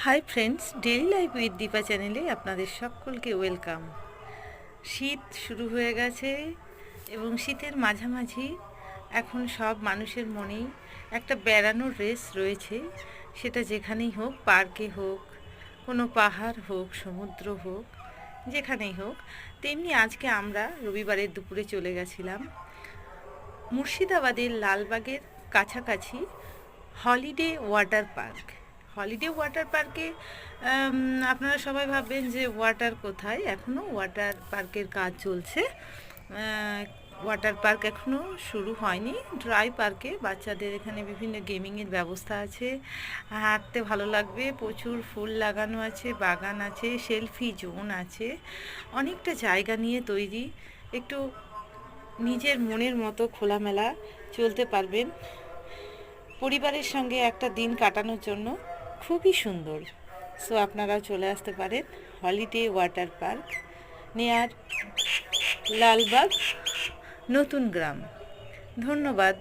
High friends, daily life with Deepa চ্যানেলে আপনাদের সকলকে ওয়েলকাম। শীত শুরু হয়ে গেছে এবং শীতের মাঝামাঝি এখন সব মানুষের মনেই একটা বেড়ানোর রেস রয়েছে। সেটা যেখানেই হোক, পার্কে হোক, কোনো পাহাড় হোক, সমুদ্র হোক, যেখানেই হোক। তেমনি আজকে আমরা রবিবারের দুপুরে চলে গেছিলাম মুর্শিদাবাদের লালবাগের কাছাকাছি holiday water park. Holiday water পার্কে আপনারা সবাই ভাববেন যে ওয়াটার কোথায়, এখনও ওয়াটার পার্কের কাজ চলছে। ওয়াটার পার্ক এখনও শুরু হয়নি। ড্রাই পার্কে বাচ্চাদের এখানে বিভিন্ন গেমিংয়ের ব্যবস্থা আছে, হাঁটতে ভালো লাগবে, প্রচুর ফুল লাগানো আছে, বাগান আছে, সেলফি জোন আছে, অনেকটা জায়গা নিয়ে তৈরি। একটু নিজের মনের মতো খোলামেলা চলতে পারবেন। পরিবারের সঙ্গে একটা দিন কাটানোর জন্য খুবই সুন্দর। সো আপনারাও চলে আসতে পারেন holiday water park, near Lalbagh, নতুন গ্রাম। ধন্যবাদ।